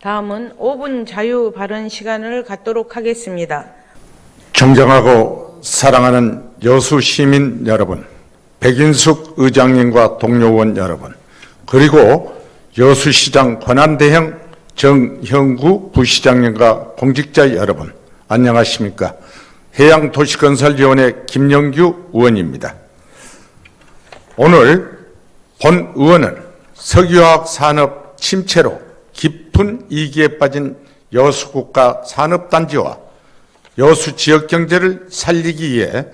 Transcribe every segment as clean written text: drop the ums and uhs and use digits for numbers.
다음은 5분 자유 발언 시간을 갖도록 하겠습니다. 존경하고 사랑하는 여수 시민 여러분, 백인숙 의장님과 동료 의원 여러분, 그리고 여수시장 권한대행 정형구 부시장님과 공직자 여러분, 안녕하십니까? 해양도시건설위원회 김영규 의원입니다. 오늘 본 의원은 석유화학 산업 침체로 깊은 위기에 빠진 여수국가 산업단지와 여수 지역 경제를 살리기 위해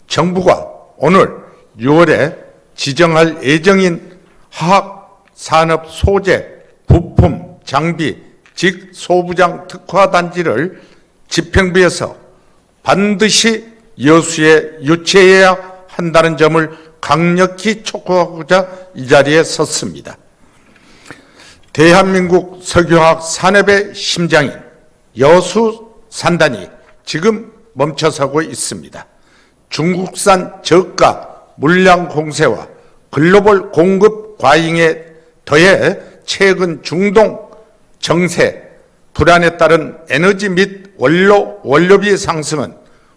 정부가 오늘 6월에 지정할 예정인 화학 산업 소재, 부품, 장비, 즉 소부장 특화 단지를 집행부에서 반드시 여수에 유치해야 한다는 점을 강력히 촉구하고자 이 자리에 섰습니다. 대한민국 석유화학 산업의 심장인 여수 산단이 지금 멈춰서고 있습니다. 중국산 저가 물량 공세와 글로벌 공급 과잉에 더해 최근 중동 정세, 불안에 따른 에너지 및 원료비 상승은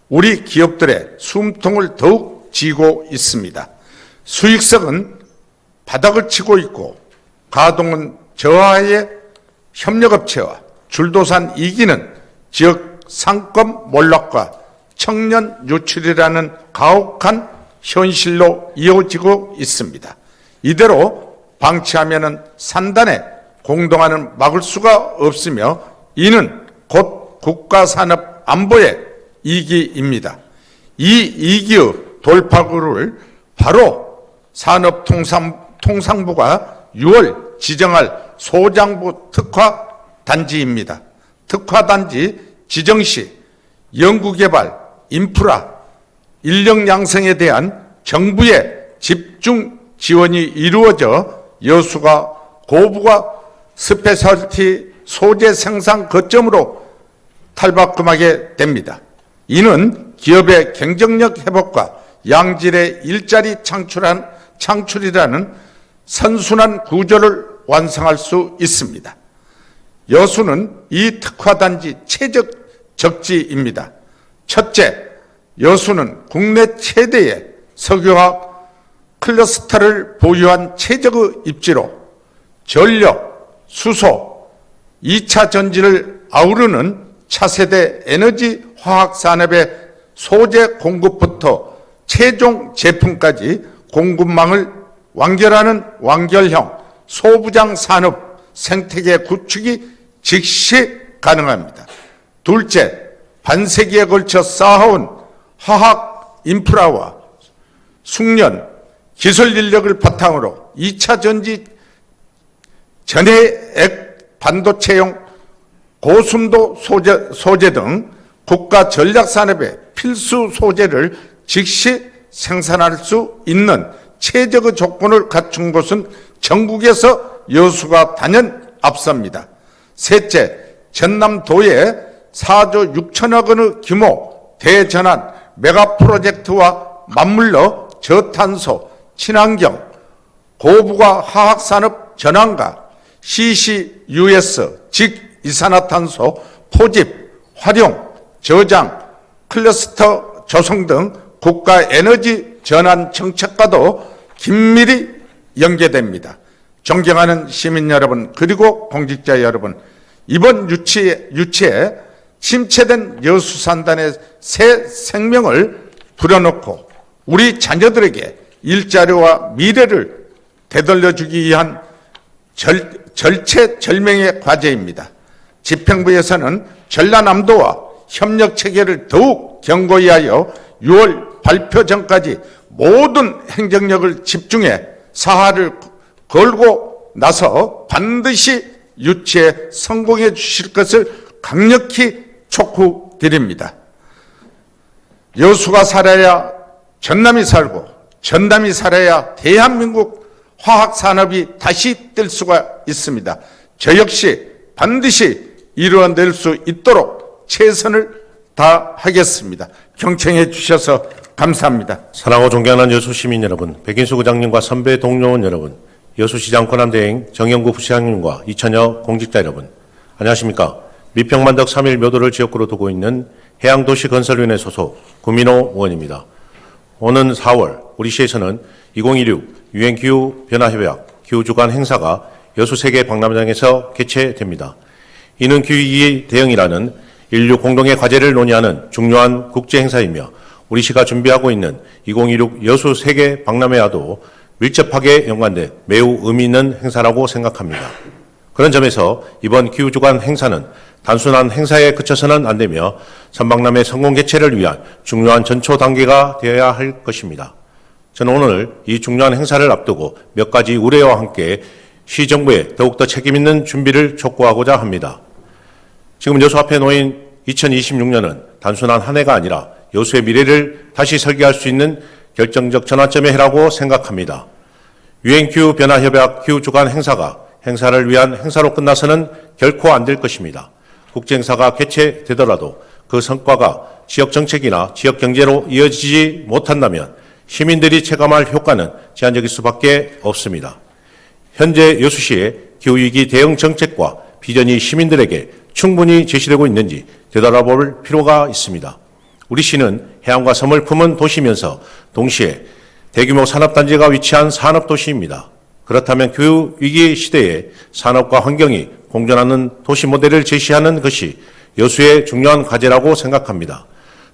우리 기업들의 숨통을 더욱 쥐고 있습니다. 수익성은 바닥을 치고 있고 가동은 저하의 협력업체와 줄도산 2기는 지역 상권 몰락과 청년 유출이라는 가혹한 현실로 이어지고 있습니다. 이대로 방치하면은 산단에 공동화는 막을 수가 없으며 이는 곧 국가산업 안보의 이기입니다. 이 이기의 돌파구를 바로 산업통상부가 6월 지정할 소장부 특화 단지입니다. 특화 단지 지정 시 연구개발, 인프라, 인력 양성에 대한 정부의 집중 지원이 이루어져 여수가 고부가 스페셜티 소재 생산 거점으로 탈바꿈하게 됩니다. 이는 기업의 경쟁력 회복과 양질의 일자리 창출이라는 선순환 구조를 완성할 수 있습니다. 여수는 이 특화단지 최적 적지입니다. 첫째, 여수는 국내 최대의 석유화학 클러스터를 보유한 최적의 입지로 전력, 수소, 2차 전지를 아우르는 차세대 에너지 화학 산업의 소재 공급부터 최종 제품까지 공급망을 완결하는 완결형 소부장 산업 생태계 구축이 즉시 가능합니다. 둘째, 반세기에 걸쳐 쌓아온 화학 인프라와 숙련, 기술 인력을 바탕으로 2차 전지 전해액 반도체용 고순도 소재 등 국가 전략산업의 필수 소재를 즉시 생산할 수 있는 최적의 조건을 갖춘 곳은 전국에서 여수가 단연 앞섭니다. 셋째, 전남도의 4조 6천억 원의 규모 대전환 메가 프로젝트와 맞물려 저탄소, 친환경, 고부가 화학산업 전환과 CCUS, 즉 이산화탄소 포집, 활용, 저장, 클러스터 조성 등 국가 에너지 전환 정책과도 긴밀히 연계됩니다. 존경하는 시민 여러분, 그리고 공직자 여러분, 이번 유치에 침체된 여수 산단의 새 생명을 불어넣고 우리 자녀들에게 일자리와 미래를 되돌려주기 위한 절체절명의 과제입니다. 집행부에서는 전라남도와 협력 체계를 더욱 견고히 하여 6월 발표 전까지 모든 행정력을 집중해 사활을 걸고 나서 반드시 유치에 성공해 주실 것을 강력히 촉구드립니다. 여수가 살아야 전남이 살고 전남이 살아야 대한민국 화학산업이 다시 뜰 수가 있습니다. 저 역시 반드시 이루어낼 수 있도록 최선을 다하겠습니다. 경청해 주셔서 감사합니다. 사랑하고 존경하는 여수 시민 여러분, 백인숙 의장님과 선배 동료원 여러분, 여수시장 권한대행 정영구 부시장님과 이천여 공직자 여러분, 안녕하십니까. 미평만덕 3일 묘도를 지역구로 두고 있는 해양도시건설위원회 소속 구민호 의원입니다. 오는 4월 우리 시에서는 2016 유엔기후변화협약 기후주간 행사가 여수 세계 박람회장에서 개최됩니다. 이는 기후위기 대응이라는 인류 공동의 과제를 논의하는 중요한 국제행사이며 우리 시가 준비하고 있는 2016 여수 세계 박람회와도 밀접하게 연관돼 매우 의미 있는 행사라고 생각합니다. 그런 점에서 이번 기후주간 행사는 단순한 행사에 그쳐서는 안 되며 선박람회 성공 개최를 위한 중요한 전초 단계가 되어야 할 것입니다. 저는 오늘 이 중요한 행사를 앞두고 몇 가지 우려와 함께 시정부에 더욱더 책임있는 준비를 촉구하고자 합니다. 지금 여수 앞에 놓인 2026년은 단순한 한 해가 아니라 여수의 미래를 다시 설계할 수 있는 결정적 전환점의 해라고 생각합니다. 유엔기후변화협약 기후주간 행사를 위한 행사로 끝나서는 결코 안 될 것입니다. 국제행사가 개최되더라도 그 성과가 지역정책이나 지역경제로 이어지지 못한다면 시민들이 체감할 효과는 제한적일 수밖에 없습니다. 현재 여수시의 기후위기 대응 정책과 비전이 시민들에게 충분히 제시되고 있는지 되돌아볼 필요가 있습니다. 우리 시는 해안과 섬을 품은 도시면서 동시에 대규모 산업단지가 위치한 산업도시입니다. 그렇다면 기후위기 시대에 산업과 환경이 공존하는 도시 모델을 제시하는 것이 여수의 중요한 과제라고 생각합니다.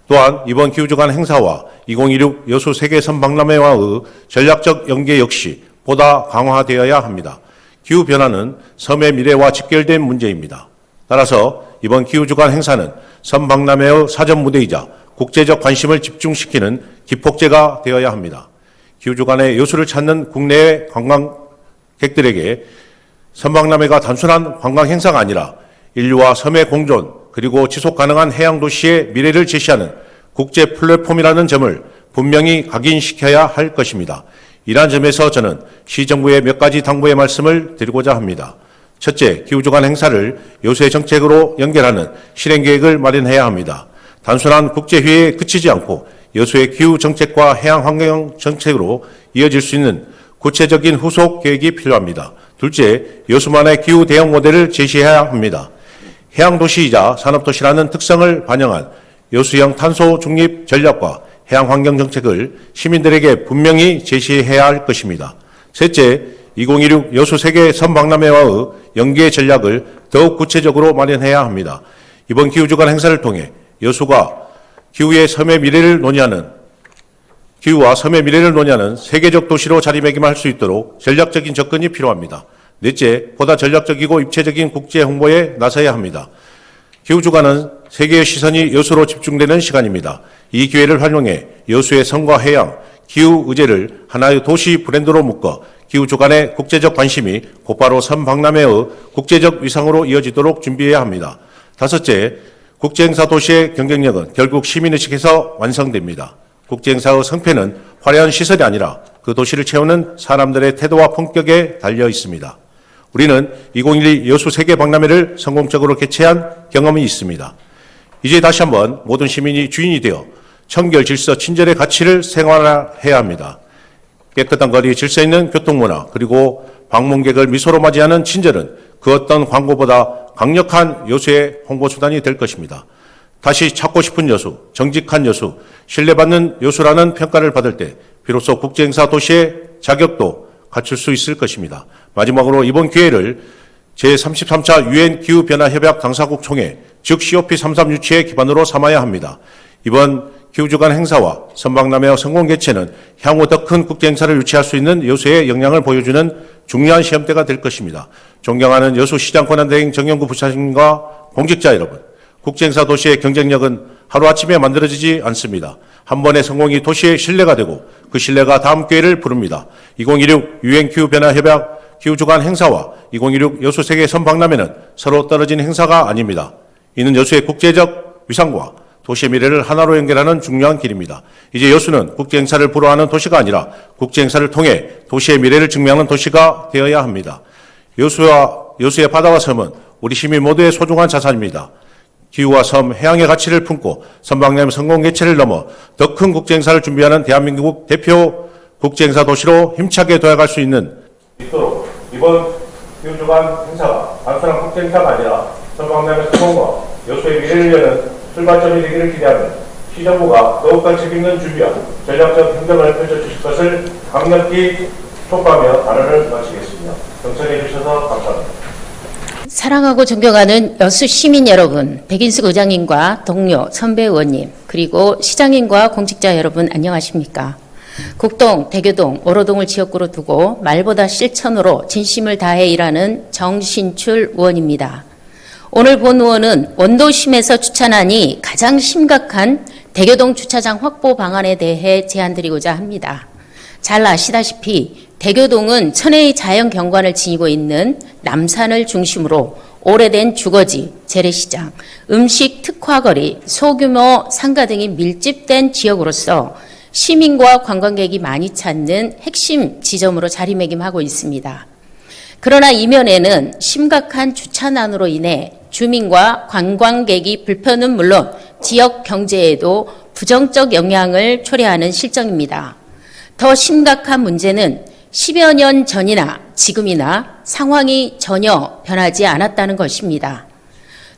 또한 이번 기후주간 행사와 2016 여수 세계섬 박람회와의 전략적 연계 역시 보다 강화되어야 합니다. 기후변화는 섬의 미래와 직결된 문제입니다. 따라서 이번 기후주간 행사는 섬 박람회의 사전 무대이자 국제적 관심을 집중시키는 기폭제가 되어야 합니다. 기후주간에 여수를 찾는 국내외 관광객들에게 섬박람회가 단순한 관광 행사가 아니라 인류와 섬의 공존 그리고 지속 가능한 해양 도시의 미래를 제시하는 국제 플랫폼이라는 점을 분명히 각인시켜야 할 것입니다. 이러한 점에서 저는 시정부에 몇 가지 당부의 말씀을 드리고자 합니다. 첫째, 기후주간 행사를 여수의 정책으로 연결하는 실행계획을 마련해야 합니다. 단순한 국제회의에 그치지 않고 여수의 기후정책과 해양환경정책으로 이어질 수 있는 구체적인 후속 계획이 필요합니다. 둘째, 여수만의 기후 대응 모델을 제시해야 합니다. 해양도시이자 산업도시라는 특성을 반영한 여수형 탄소 중립 전략과 해양환경정책을 시민들에게 분명히 제시해야 할 것입니다. 셋째, 2016 여수 세계 섬박람회와의 연계 전략을 더욱 구체적으로 마련해야 합니다. 이번 기후주간 행사를 통해 여수가 기후와 섬의 미래를 논의하는 세계적 도시로 자리매김할 수 있도록 전략적인 접근이 필요합니다. 넷째, 보다 전략적이고 입체적인 국제 홍보에 나서야 합니다. 기후주간은 세계의 시선이 여수로 집중되는 시간입니다. 이 기회를 활용해 여수의 섬과 해양, 기후 의제를 하나의 도시 브랜드로 묶어 기후주간의 국제적 관심이 곧바로 섬 박람회의 국제적 위상으로 이어지도록 준비해야 합니다. 다섯째, 국제행사 도시의 경쟁력은 결국 시민의식에서 완성됩니다. 국제행사의 성패는 화려한 시설이 아니라 그 도시를 채우는 사람들의 태도와 품격에 달려 있습니다. 우리는 2012 여수 세계 박람회를 성공적으로 개최한 경험이 있습니다. 이제 다시 한번 모든 시민이 주인이 되어 청결, 질서, 친절의 가치를 생활해야 합니다. 깨끗한 거리, 질서 있는 교통문화, 그리고 방문객을 미소로 맞이하는 친절은 그 어떤 광고보다 강력한 여수의 홍보수단이 될 것입니다. 다시 찾고 싶은 여수, 정직한 여수, 신뢰받는 여수라는 평가를 받을 때 비로소 국제행사 도시의 자격도 갖출 수 있을 것입니다. 마지막으로 이번 기회를 제33차 유엔 기후변화협약 당사국 총회, 즉 COP33 유치의 기반으로 삼아야 합니다. 이번 기후주간 행사와 선박람회와 성공 개최는 향후 더 큰 국제행사를 유치할 수 있는 여수의 역량을 보여주는 중요한 시험대가 될 것입니다. 존경하는 여수시장권한대행 정영구 부사장과 공직자 여러분, 국제행사 도시의 경쟁력은 하루아침에 만들어지지 않습니다. 한 번의 성공이 도시의 신뢰가 되고 그 신뢰가 다음 기회를 부릅니다. 2016 유엔 기후변화협약 기후주간 행사와 2016 여수 세계 섬박람회는 서로 떨어진 행사가 아닙니다. 이는 여수의 국제적 위상과 도시의 미래를 하나로 연결하는 중요한 길입니다. 이제 여수는 국제행사를 불허하는 도시가 아니라 국제행사를 통해 도시의 미래를 증명하는 도시가 되어야 합니다. 여수의 바다와 섬은 우리 시민 모두의 소중한 자산입니다. 기후와 섬, 해양의 가치를 품고 선박람회 성공 개최를 넘어 더 큰 국제행사를 준비하는 대한민국 대표 국제행사 도시로 힘차게 도약할 수 있는 있도록 이번 기후주간 행사가 단순한 국제행사가 아니라 선방남의 성공과 여수의 미래를 여는 출발점이 되기를 기대하며 시정부가 더욱더 책임있는 준비와 전략적 행동을 펼쳐주실 것을 강력히 촉구하며 발언을 마치겠습니다. 경청해 주셔서 감사합니다. 사랑하고 존경하는 여수 시민 여러분, 백인숙 의장님과 동료, 선배 의원님, 그리고 시장님과 공직자 여러분 안녕하십니까? 국동, 대교동, 오로동을 지역구로 두고 말보다 실천으로 진심을 다해 일하는 정신출 의원입니다. 오늘 본 의원은 원도심에서 주차난이 가장 심각한 대교동 주차장 확보 방안에 대해 제안드리고자 합니다. 잘 아시다시피 대교동은 천혜의 자연 경관을 지니고 있는 남산을 중심으로 오래된 주거지, 재래시장, 음식 특화거리, 소규모 상가 등이 밀집된 지역으로서 시민과 관광객이 많이 찾는 핵심 지점으로 자리매김하고 있습니다. 그러나 이면에는 심각한 주차난으로 인해 주민과 관광객이 불편은 물론 지역 경제에도 부정적 영향을 초래하는 실정입니다. 더 심각한 문제는 10여 년 전이나 지금이나 상황이 전혀 변하지 않았다는 것입니다.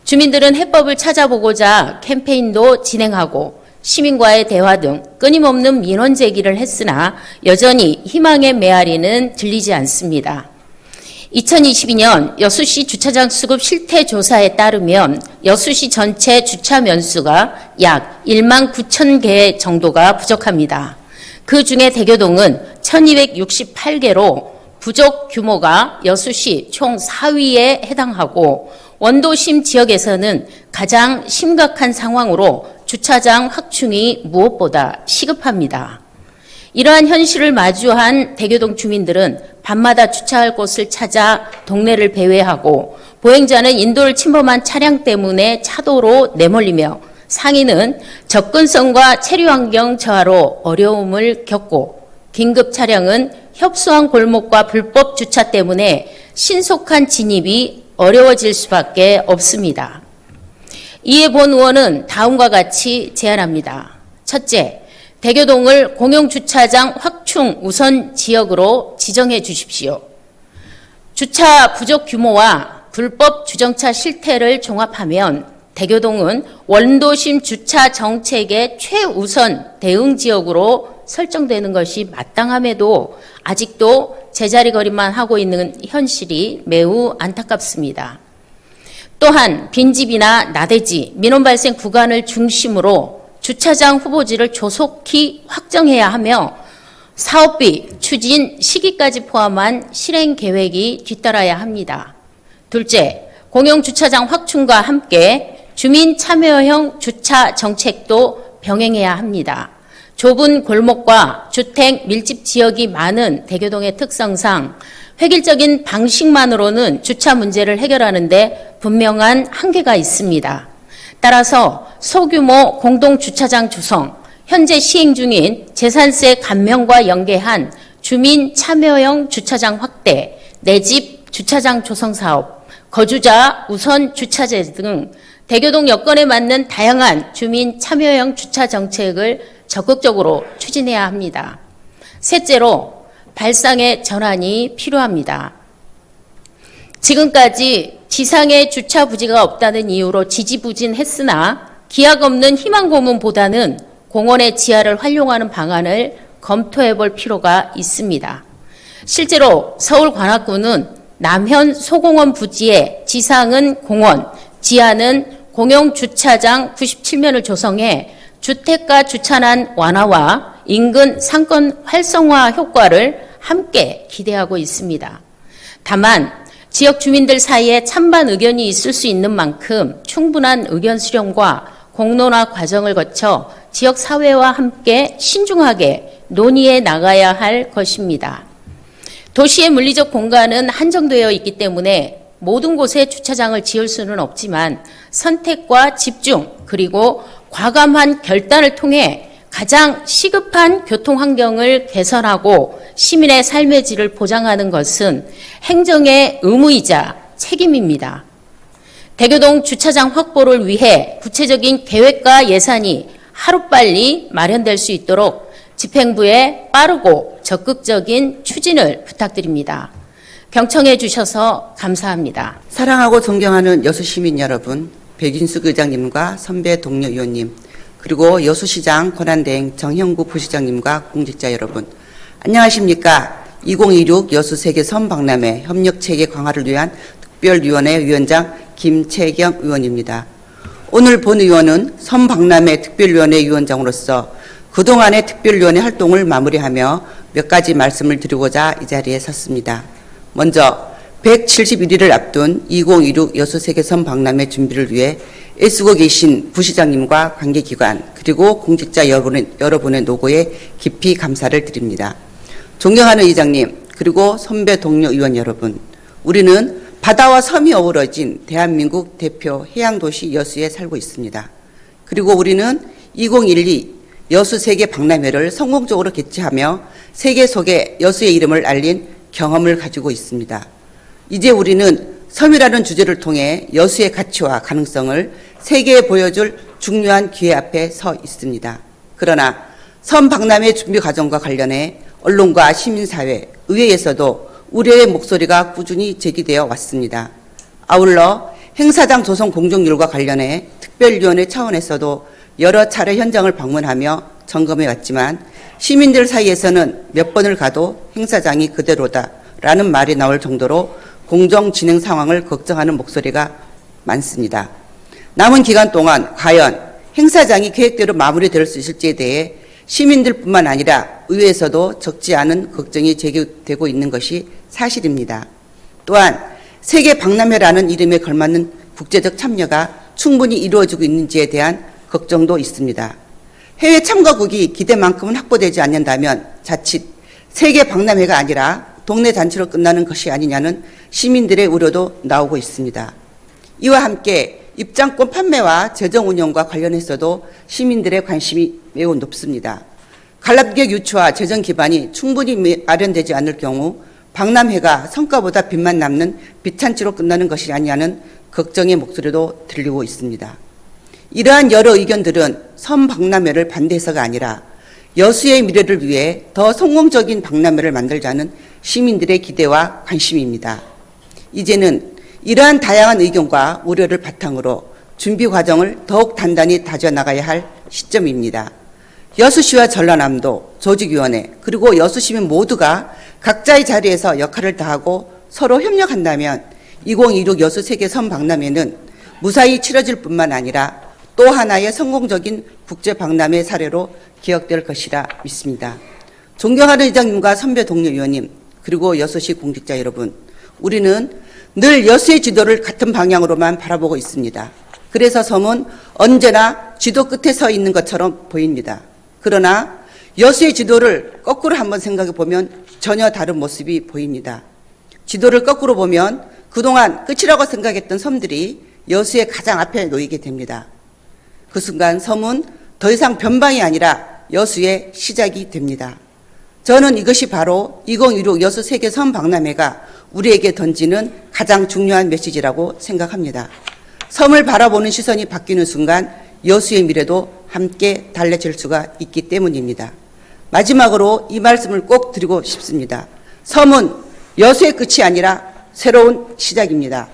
주민들은 해법을 찾아보고자 캠페인도 진행하고 시민과의 대화 등 끊임없는 민원 제기를 했으나 여전히 희망의 메아리는 들리지 않습니다. 2022년 여수시 주차장 수급 실태 조사에 따르면 여수시 전체 주차 면수가 약 1만 9천 개 정도가 부족합니다. 그 중에 대교동은 1268개로 부족 규모가 여수시 총 4위에 해당하고 원도심 지역에서는 가장 심각한 상황으로 주차장 확충이 무엇보다 시급합니다. 이러한 현실을 마주한 대교동 주민들은 밤마다 주차할 곳을 찾아 동네를 배회하고 보행자는 인도를 침범한 차량 때문에 차도로 내몰리며 상인은 접근성과 체류 환경 저하로 어려움을 겪고 긴급 차량은 협소한 골목과 불법 주차 때문에 신속한 진입이 어려워질 수밖에 없습니다. 이에 본 의원은 다음과 같이 제안합니다. 첫째, 대교동을 공용주차장 확충 우선 지역으로 지정해 주십시오. 주차 부족 규모와 불법 주정차 실태를 종합하면 대교동은 원도심 주차 정책의 최우선 대응 지역으로 설정되는 것이 마땅함에도 아직도 제자리 걸음만 하고 있는 현실이 매우 안타깝습니다. 또한 빈집이나 나대지, 민원 발생 구간을 중심으로 주차장 후보지를 조속히 확정해야 하며 사업비, 추진 시기까지 포함한 실행 계획이 뒤따라야 합니다. 둘째, 공용주차장 확충과 함께 주민 참여형 주차 정책도 병행해야 합니다. 좁은 골목과 주택 밀집 지역이 많은 대교동의 특성상 획일적인 방식만으로는 주차 문제를 해결하는데 분명한 한계가 있습니다. 따라서 소규모 공동주차장 조성, 현재 시행 중인 재산세 감면과 연계한 주민 참여형 주차장 확대, 내 집 주차장 조성 사업, 거주자 우선 주차제 등 대교동 여건에 맞는 다양한 주민 참여형 주차 정책을 적극적으로 추진해야 합니다. 셋째로 발상의 전환이 필요합니다. 지금까지 지상에 주차 부지가 없다는 이유로 지지부진했으나 기약 없는 희망 고문보다는 공원의 지하를 활용하는 방안을 검토해 볼 필요가 있습니다. 실제로 서울 관악구는 남현 소공원 부지에 지상은 공원, 지하는 공용주차장 97면을 조성해 주택가 주차난 완화와 인근 상권 활성화 효과를 함께 기대하고 있습니다. 다만 지역 주민들 사이에 찬반 의견이 있을 수 있는 만큼 충분한 의견 수렴과 공론화 과정을 거쳐 지역 사회와 함께 신중하게 논의해 나가야 할 것입니다. 도시의 물리적 공간은 한정되어 있기 때문에 모든 곳에 주차장을 지을 수는 없지만 선택과 집중 그리고 과감한 결단을 통해 가장 시급한 교통 환경을 개선하고 시민의 삶의 질을 보장하는 것은 행정의 의무이자 책임입니다. 대교동 주차장 확보를 위해 구체적인 계획과 예산이 하루빨리 마련될 수 있도록 집행부의 빠르고 적극적인 추진을 부탁드립니다. 경청해 주셔서 감사합니다. 사랑하고 존경하는 여수시민 여러분, 백인숙 의장님과 선배 동료 의원님, 그리고 여수시장 권한대행 정형구 부시장님과 공직자 여러분, 안녕하십니까. 2026 여수세계섬 박람회 협력체계 강화를 위한 특별위원회 위원장 김채경 의원입니다. 오늘 본 의원은 섬 박람회 특별위원회 위원장으로서 그동안의 특별위원회 활동을 마무리하며 몇 가지 말씀을 드리고자 이 자리에 섰습니다. 먼저 171일을 앞둔 2026 여수세계섬 박람회 준비를 위해 애쓰고 계신 부시장님과 관계기관 그리고 공직자 여러분의 노고에 깊이 감사를 드립니다. 존경하는 의장님 그리고 선배 동료 의원 여러분, 우리는 바다와 섬이 어우러진 대한민국 대표 해양도시 여수에 살고 있습니다. 그리고 우리는 2012 여수세계 박람회를 성공적으로 개최하며 세계 속에 여수의 이름을 알린 경험을 가지고 있습니다. 이제 우리는 섬이라는 주제를 통해 여수의 가치와 가능성을 세계에 보여줄 중요한 기회 앞에 서 있습니다. 그러나 섬 박람회 준비 과정과 관련해 언론과 시민사회, 의회에서도 우려의 목소리가 꾸준히 제기되어 왔습니다. 아울러 행사장 조성 공정률과 관련해 특별위원회 차원에서도 여러 차례 현장을 방문하며 점검해 왔지만 시민들 사이에서는 몇 번을 가도 행사장이 그대로다라는 말이 나올 정도로 공정 진행 상황을 걱정하는 목소리가 많습니다. 남은 기간 동안 과연 행사장이 계획대로 마무리될 수 있을지에 대해 시민들뿐만 아니라 의회에서도 적지 않은 걱정이 제기되고 있는 것이 사실입니다. 또한 세계 박람회라는 이름에 걸맞는 국제적 참여가 충분히 이루어지고 있는지에 대한 걱정도 있습니다. 해외 참가국이 기대만큼은 확보되지 않는다면 자칫 세계 박람회가 아니라 동네 잔치로 끝나는 것이 아니냐는 시민들의 우려도 나오고 있습니다. 이와 함께 입장권 판매와 재정 운영과 관련해서도 시민들의 관심이 매우 높습니다. 관람객 유치와 재정 기반이 충분히 마련되지 않을 경우 박람회가 성과보다 빚만 남는 빚잔치로 끝나는 것이 아니냐는 걱정의 목소리도 들리고 있습니다. 이러한 여러 의견들은 섬 박람회를 반대해서가 아니라 여수의 미래를 위해 더 성공적인 박람회를 만들자는 시민들의 기대와 관심입니다. 이제는 이러한 다양한 의견과 우려를 바탕으로 준비 과정을 더욱 단단히 다져나가야 할 시점입니다. 여수시와 전라남도, 조직위원회, 그리고 여수시민 모두가 각자의 자리에서 역할을 다하고 서로 협력한다면 2026 여수세계섬 박람회는 무사히 치러질 뿐만 아니라 또 하나의 성공적인 국제박람회 사례로 기억될 것이라 믿습니다. 존경하는 의장님과 선배 동료 의원님, 그리고 여수시 공직자 여러분, 우리는 늘 여수의 지도를 같은 방향으로만 바라보고 있습니다. 그래서 섬은 언제나 지도 끝에 서 있는 것처럼 보입니다. 그러나 여수의 지도를 거꾸로 한번 생각해 보면 전혀 다른 모습이 보입니다. 지도를 거꾸로 보면 그동안 끝이라고 생각했던 섬들이 여수의 가장 앞에 놓이게 됩니다. 그 순간 섬은 더 이상 변방이 아니라 여수의 시작이 됩니다. 저는 이것이 바로 2026 여수 세계섬 박람회가 우리에게 던지는 가장 중요한 메시지라고 생각합니다. 섬을 바라보는 시선이 바뀌는 순간 여수의 미래도 함께 달라질 수가 있기 때문입니다. 마지막으로 이 말씀을 꼭 드리고 싶습니다. 섬은 여수의 끝이 아니라 새로운 시작입니다.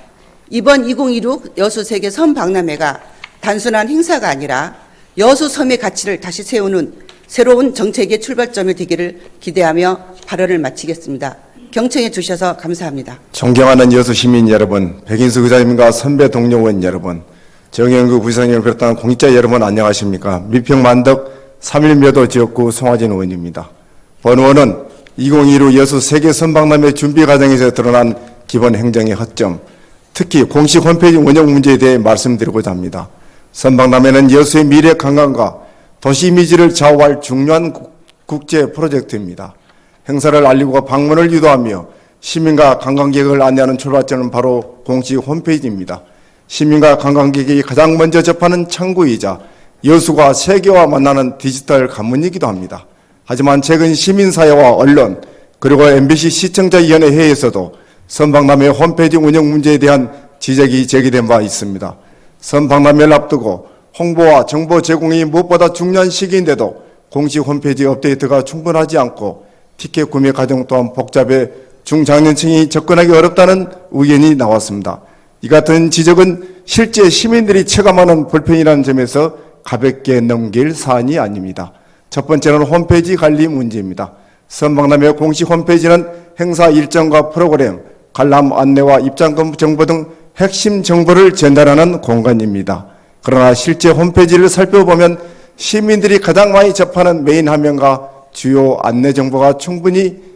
이번 2026 여수 세계섬 박람회가 단순한 행사가 아니라 여수 섬의 가치를 다시 세우는 새로운 정책의 출발점이 되기를 기대하며 발언을 마치겠습니다. 경청해 주셔서 감사합니다. 존경하는 여수 시민 여러분, 백인숙 의장님과 선배 동료 의원 여러분, 정영규 부시장님을 비롯한 공직자 여러분 안녕하십니까? 밀평만덕 3.1묘도 지역구 송하진 의원입니다. 본 의원은 2026 여수 세계 선박람회 준비 과정에서 드러난 기본 행정의 허점, 특히 공식 홈페이지 운영 문제에 대해 말씀드리고자 합니다. 선박람회는 여수의 미래 관광과 도시 이미지를 좌우할 중요한 국제 프로젝트입니다. 행사를 알리고 방문을 유도하며 시민과 관광객을 안내하는 출발점은 바로 공식 홈페이지입니다. 시민과 관광객이 가장 먼저 접하는 창구이자 여수가 세계와 만나는 디지털 관문이기도 합니다. 하지만 최근 시민사회와 언론 그리고 MBC 시청자위원회 회의에서도 선박람회 홈페이지 운영 문제에 대한 지적이 제기된 바 있습니다. 선박람회를 앞두고 홍보와 정보 제공이 무엇보다 중요한 시기인데도 공식 홈페이지 업데이트가 충분하지 않고 티켓 구매 과정 또한 복잡해 중장년층이 접근하기 어렵다는 의견이 나왔습니다. 이 같은 지적은 실제 시민들이 체감하는 불편이라는 점에서 가볍게 넘길 사안이 아닙니다. 첫 번째는 홈페이지 관리 문제입니다. 선박람회 공식 홈페이지는 행사 일정과 프로그램, 관람 안내와 입장권 정보 등 핵심 정보를 전달하는 공간입니다. 그러나 실제 홈페이지를 살펴보면 시민들이 가장 많이 접하는 메인 화면과 주요 안내 정보가 충분히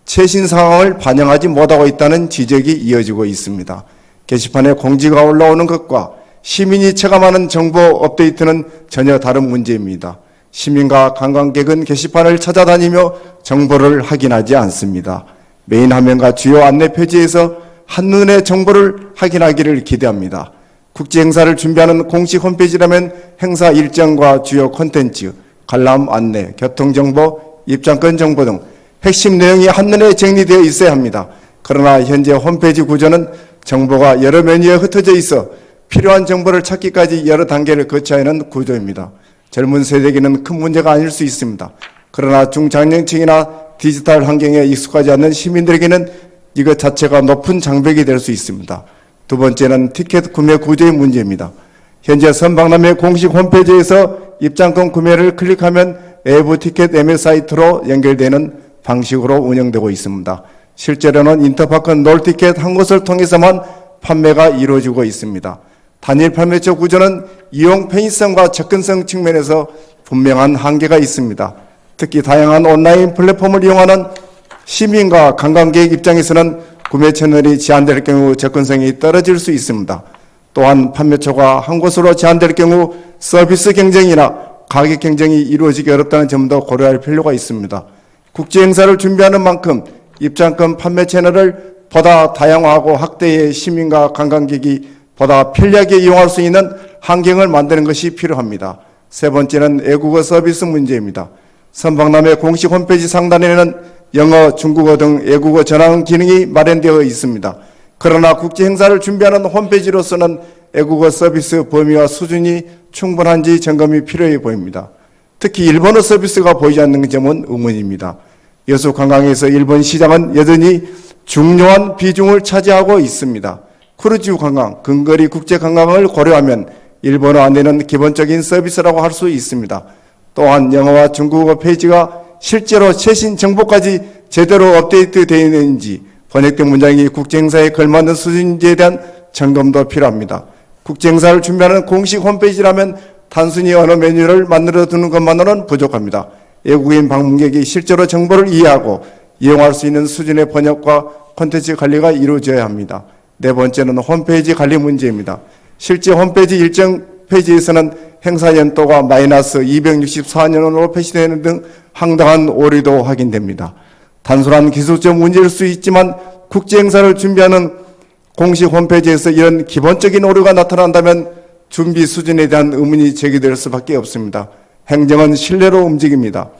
최신 상황을 반영하지 못하고 있다는 지적이 이어지고 있습니다. 게시판에 공지가 올라오는 것과 시민이 체감하는 정보 업데이트는 전혀 다른 문제입니다. 시민과 관광객은 게시판을 찾아다니며 정보를 확인하지 않습니다. 메인 화면과 주요 안내 표지에서 한눈에 정보를 확인하기를 기대합니다. 국제 행사를 준비하는 공식 홈페이지라면 행사 일정과 주요 콘텐츠, 관람 안내, 교통정보, 입장권 정보 등 핵심 내용이 한눈에 정리되어 있어야 합니다. 그러나 현재 홈페이지 구조는 정보가 여러 메뉴에 흩어져 있어 필요한 정보를 찾기까지 여러 단계를 거쳐야 하는 구조입니다. 젊은 세대에게는 큰 문제가 아닐 수 있습니다. 그러나 중장년층이나 디지털 환경에 익숙하지 않는 시민들에게는 이것 자체가 높은 장벽이 될 수 있습니다. 두 번째는 티켓 구매 구조의 문제입니다. 현재 선박람회 공식 홈페이지에서 입장권 구매를 클릭하면 외부 티켓 매매 사이트로 연결되는 방식으로 운영되고 있습니다. 실제로는 인터파크 롤티켓 한 곳을 통해서만 판매가 이루어지고 있습니다. 단일 판매처 구조는 이용 편의성과 접근성 측면에서 분명한 한계가 있습니다. 특히 다양한 온라인 플랫폼을 이용하는 시민과 관광객 입장에서는 구매 채널이 제한될 경우 접근성이 떨어질 수 있습니다. 또한 판매처가 한 곳으로 제한될 경우 서비스 경쟁이나 가격 경쟁이 이루어지기 어렵다는 점도 고려할 필요가 있습니다. 국제 행사를 준비하는 만큼 입장권 판매 채널을 보다 다양화하고 확대해 시민과 관광객이 보다 편리하게 이용할 수 있는 환경을 만드는 것이 필요합니다. 세 번째는 외국어 서비스 문제입니다. 선박람회 공식 홈페이지 상단에는 영어, 중국어 등 외국어 전환 기능이 마련되어 있습니다. 그러나 국제 행사를 준비하는 홈페이지로서는 외국어 서비스 범위와 수준이 충분한지 점검이 필요해 보입니다. 특히 일본어 서비스가 보이지 않는 점은 의문입니다. 여수 관광에서 일본 시장은 여전히 중요한 비중을 차지하고 있습니다. 크루즈 관광, 근거리 국제 관광을 고려하면 일본어 안내는 기본적인 서비스라고 할 수 있습니다. 또한 영어와 중국어 페이지가 실제로 최신 정보까지 제대로 업데이트 되어 있는지 번역된 문장이 국제행사에 걸맞는 수준인지에 대한 점검도 필요합니다. 국제행사를 준비하는 공식 홈페이지라면 단순히 언어 메뉴를 만들어 두는 것만으로는 부족합니다. 외국인 방문객이 실제로 정보를 이해하고 이용할 수 있는 수준의 번역과 콘텐츠 관리가 이루어져야 합니다. 네 번째는 홈페이지 관리 문제입니다. 실제 홈페이지 일정 페이지에서는 행사 연도가 마이너스 264년으로 표시되는 등 황당한 오류도 확인됩니다. 단순한 기술적 문제일 수 있지만 국제 행사를 준비하는 공식 홈페이지에서 이런 기본적인 오류가 나타난다면 준비 수준에 대한 의문이 제기될 수밖에 없습니다. 행정은 신뢰로 움직입니다.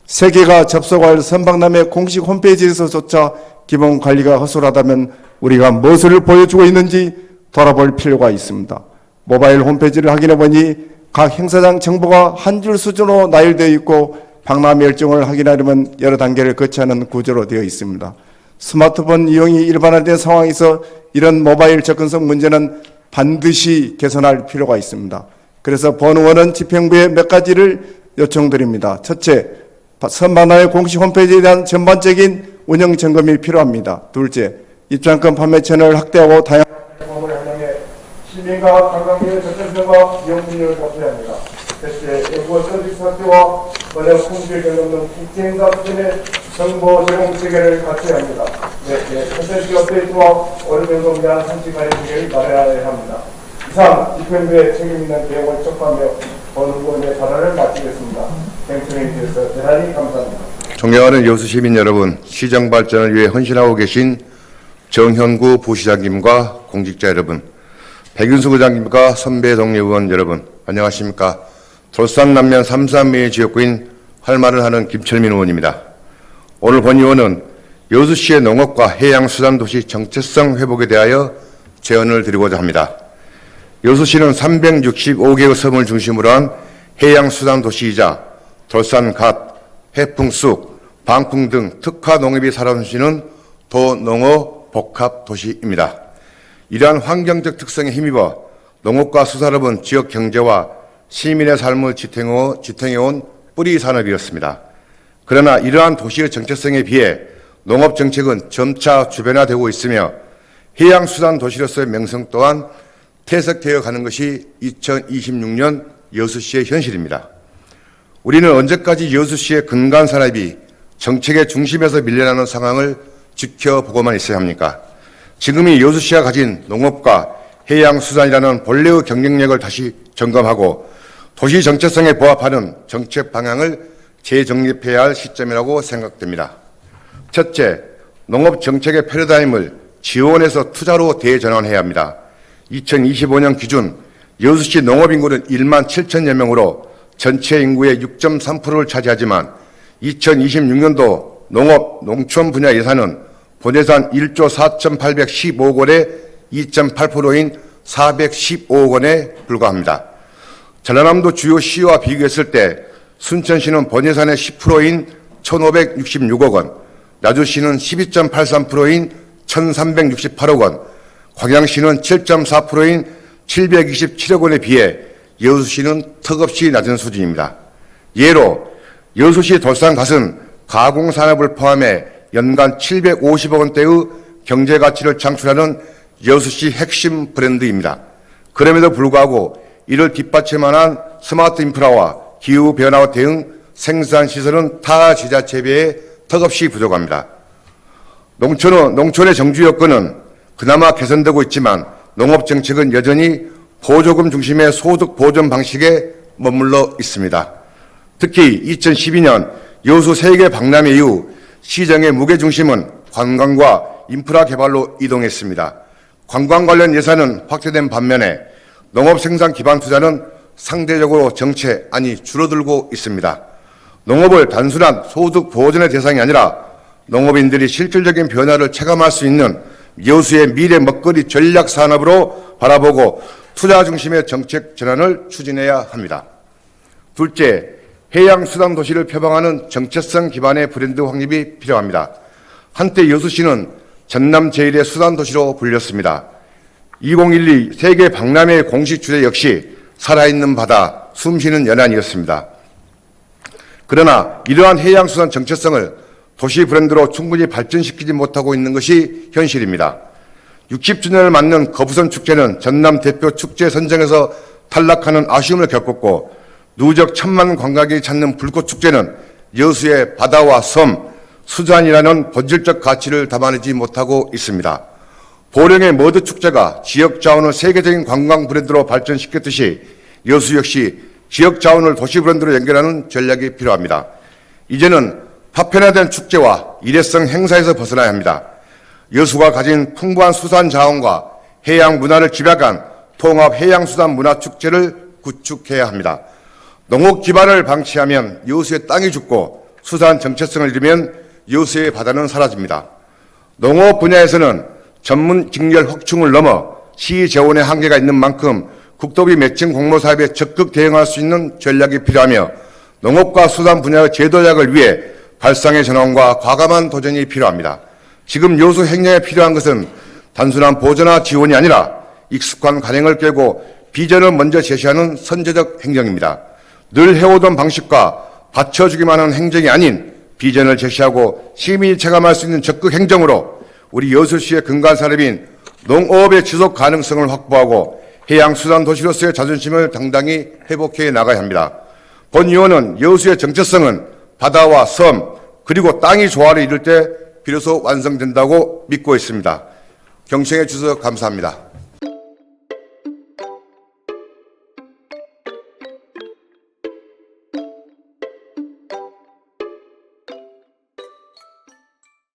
세계가 접속할 선박람회 공식 홈페이지에서조차 기본 관리가 허술하다면 우리가 무엇을 보여주고 있는지 돌아볼 필요가 있습니다. 모바일 홈페이지를 확인해 보니 각 행사장 정보가 한 줄 수준으로 나열되어 있고 박람회 일정을 확인하려면 여러 단계를 거쳐야 하는 구조로 되어 있습니다. 스마트폰 이용이 일반화된 상황에서 이런 모바일 접근성 문제는 반드시 개선할 필요가 있습니다. 그래서 본의원은 집행부에 몇 가지를 요청드립니다. 첫째, 선박람회 공식 홈페이지에 대한 전반적인 운영 점검이 필요합니다. 둘째, 입장권 판매 채널을 확대하고 다양한 플랫폼을 활용해 시민과 관광객의 접근성과 이용 능력을 높여야 합니다. 셋째, 외국어 서비스 확대와 번역 품질 점검 등 국제행사 수준의 정보 제공 체계를 갖춰야 합니다. 넷째, 콘텐츠 업데이트와 오류 변동에 대한 상시 관리 체계를 마련해야 합니다. 이상 집행부의 책임 있는 대응을 촉구하며 본의원의 발언을 마치겠습니다. 땡큐에 대해서 대단히 감사합니다. 존경하는 여수 시민 여러분, 시정 발전을 위해 헌신하고 계신 정현구 부시장님과 공직자 여러분, 백윤수 의장님과 선배 동료 의원 여러분, 안녕하십니까? 돌산 남면 삼산면의 지역구인 활말을 하는 김철민 의원입니다. 오늘 본 의원은 여수시의 농업과 해양수산도시 정체성 회복에 대하여 제언을 드리고자 합니다. 여수시는 365개의 섬을 중심으로 한 해양수산도시이자 돌산 갓, 해풍 쑥, 방풍 등 특화 농업이 살아남는 도농어 복합도시입니다. 이러한 환경적 특성에 힘입어 농업과 수산업은 지역 경제와 시민의 삶을 지탱해온 뿌리 산업이었습니다. 그러나 이러한 도시의 정체성에 비해 농업정책은 점차 주변화되고 있으며 해양수산도시로서의 명성 또한 퇴색되어 가는 것이 2026년 여수시의 현실입니다. 우리는 언제까지 여수시의 근간 산업이 정책의 중심에서 밀려나는 상황을 지켜보고만 있어야 합니까? 지금이 여수시가 가진 농업과 해양수산이라는 본래의 경쟁력을 다시 점검하고 도시 정체성에 부합하는 정책 방향을 재정립해야 할 시점이라고 생각됩니다. 첫째, 농업 정책의 패러다임을 지원에서 투자로 대전환해야 합니다. 2025년 기준 여수시 농업인구는 1만 7천여 명으로 전체 인구의 6.3%를 차지하지만 2026년도 농업, 농촌 분야 예산은 본예산 1조 4,815억 원의 2.8%인 415억 원에 불과합니다. 전라남도 주요 시와 비교했을 때 순천시는 본예산의 10%인 1,566억 원, 나주시는 12.83%인 1,368억 원, 광양시는 7.4%인 727억 원에 비해 여수시는 턱없이 낮은 수준입니다. 예로 여수시 돌산갓은 가공산업을 포함해 연간 750억 원대의 경제가치를 창출하는 여수시 핵심 브랜드입니다. 그럼에도 불구하고 이를 뒷받침하는 스마트 인프라와 기후변화 대응 생산시설은 타 지자체에 비해 턱없이 부족합니다. 농촌의 정주 여건은 그나마 개선되고 있지만 농업정책은 여전히 보조금 중심의 소득 보전 방식에 머물러 있습니다. 특히 2012년 여수 세계 박람회 이후 시정의 무게중심은 관광과 인프라 개발로 이동했습니다. 관광 관련 예산은 확대된 반면에 농업 생산 기반 투자는 상대적으로 줄어들고 있습니다. 농업을 단순한 소득 보전의 대상이 아니라 농업인들이 실질적인 변화를 체감할 수 있는 여수의 미래 먹거리 전략 산업으로 바라보고 투자 중심의 정책 전환을 추진해야 합니다. 둘째, 해양수산 도시를 표방하는 정체성 기반의 브랜드 확립이 필요합니다. 한때 여수시는 전남 제1의 수산 도시로 불렸습니다. 2012 세계 박람회 공식 주제 역시 살아있는 바다, 숨쉬는 연안이었습니다. 그러나 이러한 해양수산 정체성을 도시 브랜드로 충분히 발전시키지 못하고 있는 것이 현실입니다. 60주년을 맞는 거부선 축제는 전남 대표 축제 선정에서 탈락하는 아쉬움을 겪었고 누적 1,000만 관광객이 찾는 불꽃축제는 여수의 바다와 섬, 수산이라는 본질적 가치를 담아내지 못하고 있습니다. 보령의 머드축제가 지역자원을 세계적인 관광 브랜드로 발전시켰듯이 여수 역시 지역자원을 도시 브랜드로 연결하는 전략이 필요합니다. 이제는 파편화된 축제와 일회성 행사에서 벗어나야 합니다. 여수가 가진 풍부한 수산 자원과 해양 문화를 집약한 통합 해양수산 문화축제를 구축해야 합니다. 농업 기반을 방치하면 여수의 땅이 죽고 수산 정체성을 잃으면 여수의 바다는 사라집니다. 농업 분야에서는 전문 직렬 확충을 넘어 시 재원의 한계가 있는 만큼 국도비 매칭 공모 사업에 적극 대응할 수 있는 전략이 필요하며 농업과 수산 분야의 제도약을 위해 발상의 전환과 과감한 도전이 필요합니다. 지금 여수 행정에 필요한 것은 단순한 보조나 지원이 아니라 익숙한 관행을 깨고 비전을 먼저 제시하는 선제적 행정입니다. 늘 해오던 방식과 받쳐주기만 하는 행정이 아닌 비전을 제시하고 시민이 체감할 수 있는 적극 행정으로 우리 여수시의 근간 산업인 농업의 지속 가능성을 확보하고 해양수산 도시로서의 자존심을 당당히 회복해 나가야 합니다. 본 의원은 여수의 정체성은 바다와 섬 그리고 땅이 조화를 이룰 때 비로소 완성된다고 믿고 있습니다. 경청해 주셔서 감사합니다.